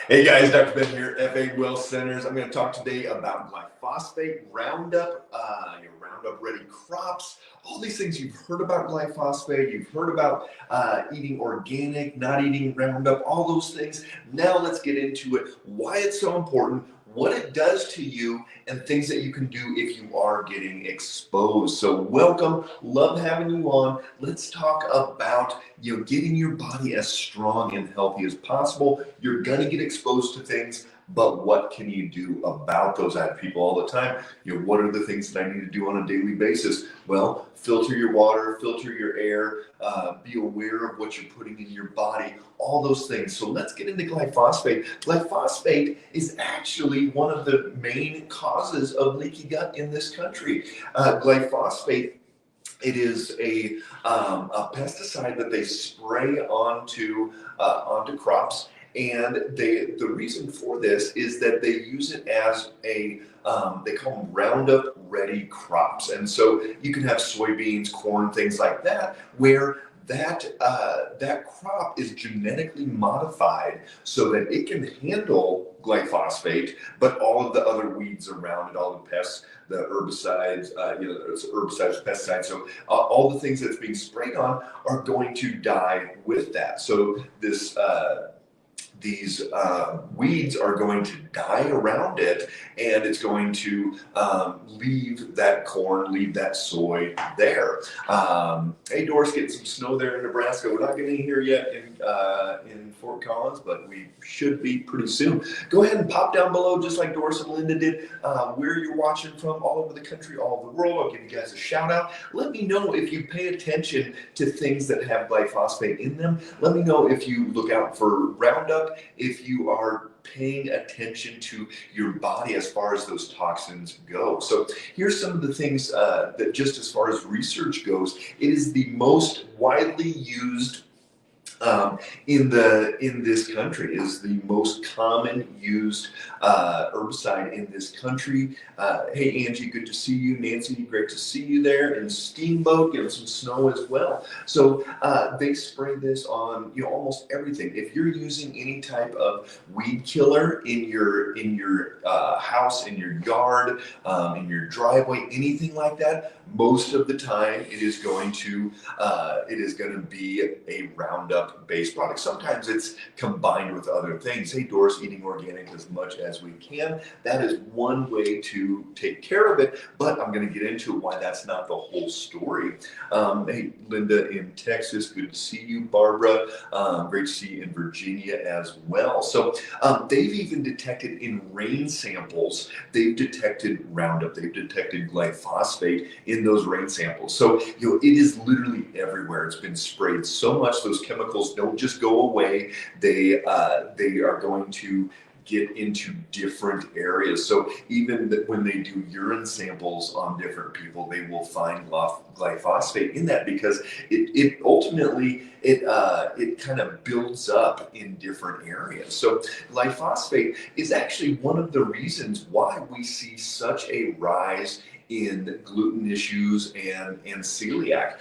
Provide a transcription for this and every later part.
Hey guys, Dr. Ben here, FA Well Centers. I'm going to talk today about glyphosate, Roundup, your Roundup Ready crops, all these things you've heard about glyphosate, you've heard about eating organic, not eating Roundup, all those things. Now let's get into it, why it's so important, what it does to you, and things that you can do if you are getting exposed. So welcome, love having you on. Let's talk about getting your body as strong and healthy as possible. You're gonna get exposed to things, but what can you do about those? I have people all the time, what are the things that I need to do on a daily basis? Well, filter your water, filter your air, be aware of what you're putting in your body, all those things. So let's get into glyphosate. Glyphosate is actually one of the main causes of leaky gut in this country. Glyphosate, it is a pesticide that they spray onto crops, and the reason for this is that they use it as a they call them Roundup Ready crops, and so you can have soybeans, corn, things like that, where that crop is genetically modified so that it can handle glyphosate, but all of the other weeds around it, all the pests, the herbicides, it's herbicides, pesticides. So all the things that's being sprayed on are going to die with that. So these weeds are going to die around it, and it's going to leave that corn, leave that soy there. Hey, Doris, getting some snow there in Nebraska. We're not getting here yet in Fort Collins, but we should be pretty soon. Go ahead and pop down below, just like Doris and Linda did, where you're watching from, all over the country, all over the world. I'll give you guys a shout out. Let me know if you pay attention to things that have glyphosate in them. Let me know if you look out for Roundup, if you are paying attention to your body as far as those toxins go. So here's some of the things that, just as far as research goes, it is the most widely used in this country. It is the most common used herbicide in this country. Hey Angie, good to see you. Nancy, great to see you there. And Steamboat, getting some snow as well. So they spray this on almost everything. If you're using any type of weed killer in your house, in your yard, in your driveway, anything like that, most of the time it is going to be a Roundup based product. Sometimes it's combined with other things. Hey Doris, eating organic as much as we can. That is one way to take care of it, but I'm going to get into why that's not the whole story. Hey Linda in Texas, good to see you. Barbara, great to see you in Virginia as well. So they've even detected in rain samples, they've detected Roundup, they've detected glyphosate in those rain samples. So it is literally everywhere. It's been sprayed so much, those chemicals don't just go away. They are going to get into different areas. So even when they do urine samples on different people, they will find glyphosate in that, because it ultimately kind of builds up in different areas. So glyphosate is actually one of the reasons why we see such a rise in gluten issues and celiac.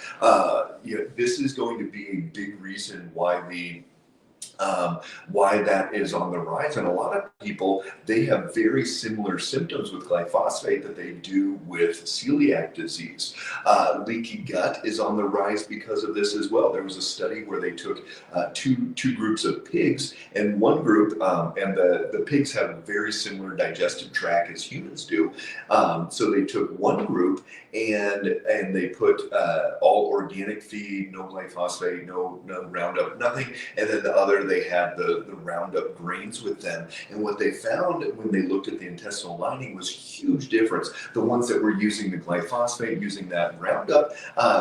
This is going to be a big reason why that is on the rise. And a lot of people, they have very similar symptoms with glyphosate that they do with celiac disease. Leaky gut is on the rise because of this as well. There was a study where they took two groups of pigs, and one group, and the pigs have a very similar digestive tract as humans do. So they took one group and they put all organic feed, no glyphosate, no Roundup, nothing, and then the other, they had the Roundup grains with them. And what they found when they looked at the intestinal lining was huge difference. The ones that were using the glyphosate, using that Roundup,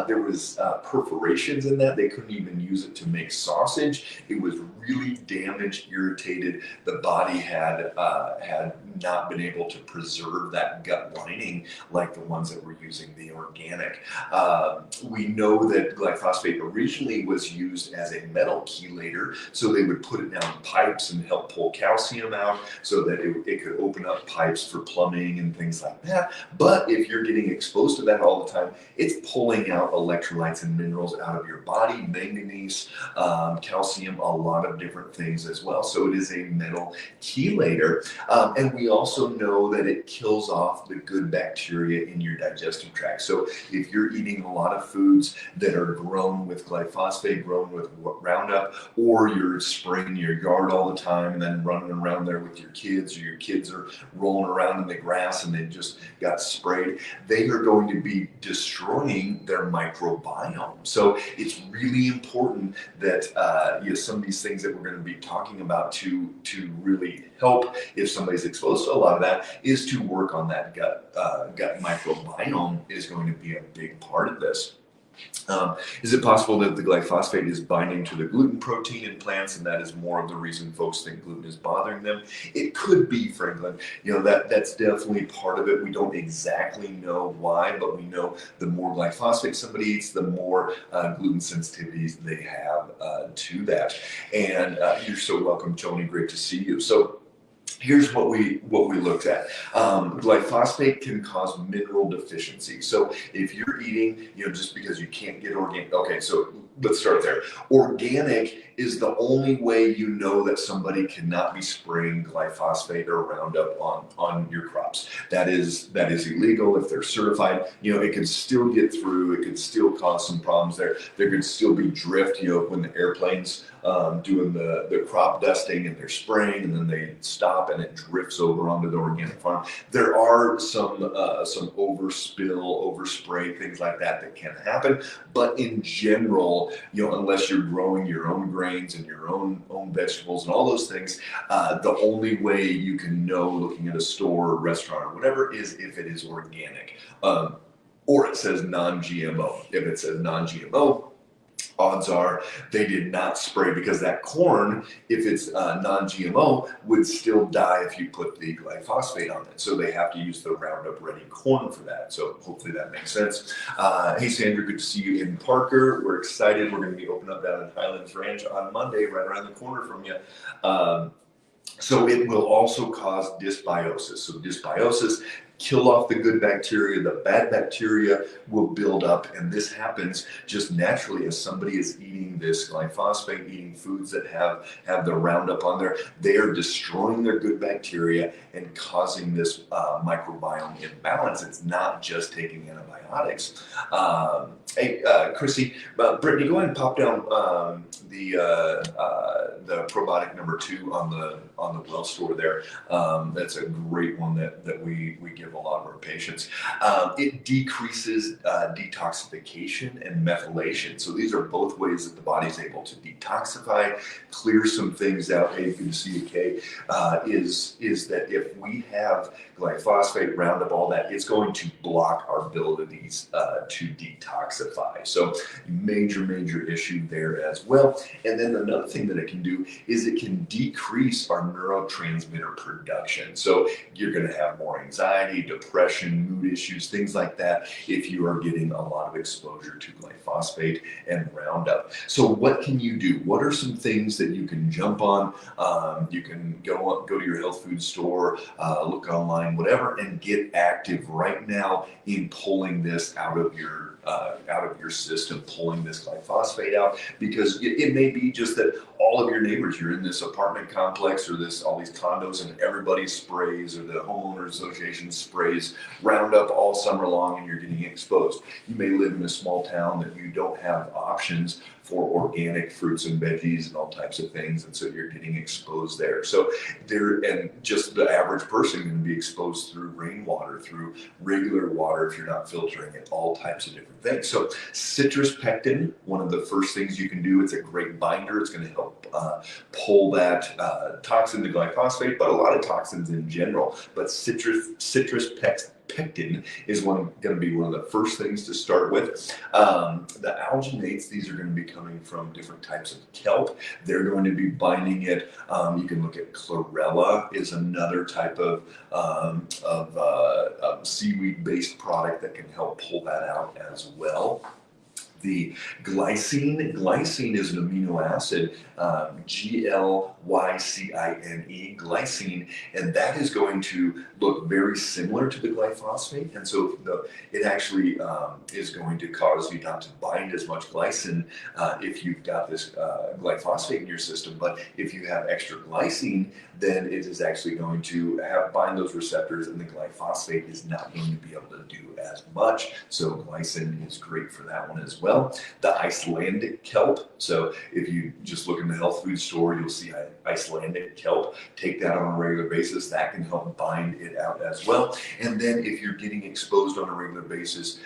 there was perforations in that. They couldn't even use it to make sausage. It was really damaged, irritated. The body had not been able to preserve that gut lining like the ones that were using the organic. We know that glyphosate originally was used as a metal chelator, so they would put it down pipes and help pull calcium out so that it could open up pipes for plumbing and things like that. But if you're getting exposed to that all the time, it's pulling out electrolytes and minerals out of your body, manganese, calcium, a lot of different things as well. So it is a metal chelator. And we also know that it kills off the good bacteria in your digestive tract. So if you're eating a lot of foods that are grown with glyphosate, grown with Roundup, or you're spraying your yard all the time and then running around there with your kids, or your kids are rolling around in the grass and they just got sprayed, they are going to be destroying their microbiome. So it's really important that some of these things that we're going to be talking about to really help if somebody's exposed to a lot of that is to work on that gut microbiome is going to be a big part of this. Is it possible that the glyphosate is binding to the gluten protein in plants, and that is more of the reason folks think gluten is bothering them? It could be, Franklin. That's definitely part of it. We don't exactly know why, but we know the more glyphosate somebody eats, the more gluten sensitivities they have to that. And you're so welcome, Tony. Great to see you. So here's what we looked at. Glyphosate can cause mineral deficiency. So if you're eating, just because you can't get organic, okay, so let's start there. Organic is the only way you know that somebody cannot be spraying glyphosate or Roundup on your crops. That is illegal if they're certified. It can still get through. It can still cause some problems there. There could still be drift, when the airplanes doing the crop dusting and they're spraying and then they stop and it drifts over onto the organic farm. There are some overspray, things like that can happen. But in general, unless you're growing your own grains and your own vegetables and all those things, the only way you can know looking at a store or restaurant or whatever is if it is organic. Or it says non-GMO. If it says non-GMO, odds are they did not spray, because that corn, if it's non-GMO, would still die if you put the glyphosate on it. So they have to use the Roundup Ready corn for that. So hopefully that makes sense. Hey, Sandra, good to see you in Parker. We're excited. We're going to be opening up down in Highlands Ranch on Monday, right around the corner from you. So it will also cause dysbiosis. So dysbiosis, kill off the good bacteria, the bad bacteria will build up, and this happens just naturally as somebody is eating this glyphosate, eating foods that have the Roundup on there. They are destroying their good bacteria and causing this microbiome imbalance. It's not just taking antibiotics. Hey, Chrissy, Brittany, go ahead and pop down the probiotic number 2 on the well store there. That's a great one that we give a lot of our patients. It decreases detoxification and methylation. So these are both ways that the body's able to detoxify, clear some things out. Hey, good to see you, Kay. Is that if we have glyphosate, Roundup, all that, it's going to block our abilities to detoxify. So major issue there as well. And then another thing that it can do is it can decrease our neurotransmitter production. So you're going to have more anxiety, depression, mood issues, things like that if you are getting a lot of exposure to glyphosate and Roundup. So what can you do? What are some things that you can jump on? You can go to your health food store, look online, whatever, and get active right now in pulling this out of your system, pulling this glyphosate out, because it may be just that all of your neighbors, you're in this apartment complex or all these condos, and everybody sprays, or the homeowners association sprays Roundup all summer long, and you're getting exposed. You may live in a small town that you don't have options for organic fruits and veggies and all types of things, and so you're getting exposed there. So and just the average person can be exposed through rainwater, through regular water if you're not filtering it, all types of different things. So citrus pectin, one of the first things you can do. It's a great binder. It's going to help pull that toxin, the glyphosate, but a lot of toxins in general. But citrus pectin is going to be one of the first things to start with. The alginates, these are going to be coming from different types of kelp. They're going to be binding it. You can look at chlorella is another type of seaweed-based product that can help pull that out as well. The glycine is an amino acid, Glycine, glycine, and that is going to look very similar to the glyphosate. And so it actually is going to cause you not to bind as much glycine if you've got this glyphosate in your system. But if you have extra glycine, then it is actually going to bind those receptors, and the glyphosate is not going to be able to do as much. So glycine is great for that one as well. The Icelandic kelp. So if you just look in the health food store, you'll see Icelandic kelp. Take that on a regular basis. That can help bind it out as well. And then if you're getting exposed on a regular basis,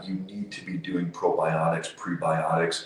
you need to be doing probiotics, prebiotics,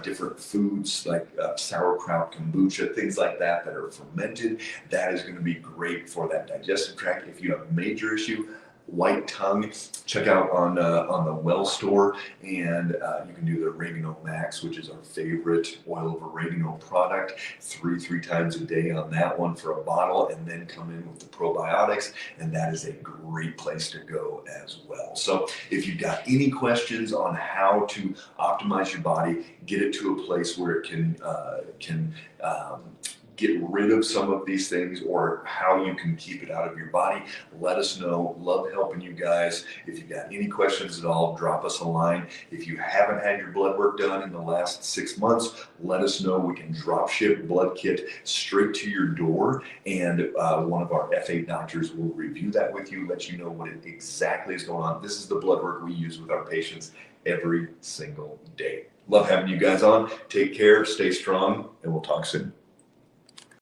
different foods like sauerkraut, kombucha, things like that that are fermented. That is going to be great for that digestive tract. If you have a major issue, white tongue, check out on the Well store, and you can do the Oregano Max, which is our favorite oil of oregano product. Three times a day on that one for a bottle, and then come in with the probiotics, and that is a great place to go as well. So if you've got any questions on how to optimize your body, get it to a place where it can get rid of some of these things, or how you can keep it out of your body, let us know. Love helping you guys. If you've got any questions at all, drop us a line. If you haven't had your blood work done in the last 6 months, let us know. We can drop ship blood kit straight to your door, and one of our F8 doctors will review that with you, let you know what exactly is going on. This is the blood work we use with our patients every single day. Love having you guys on. Take care, stay strong, and we'll talk soon.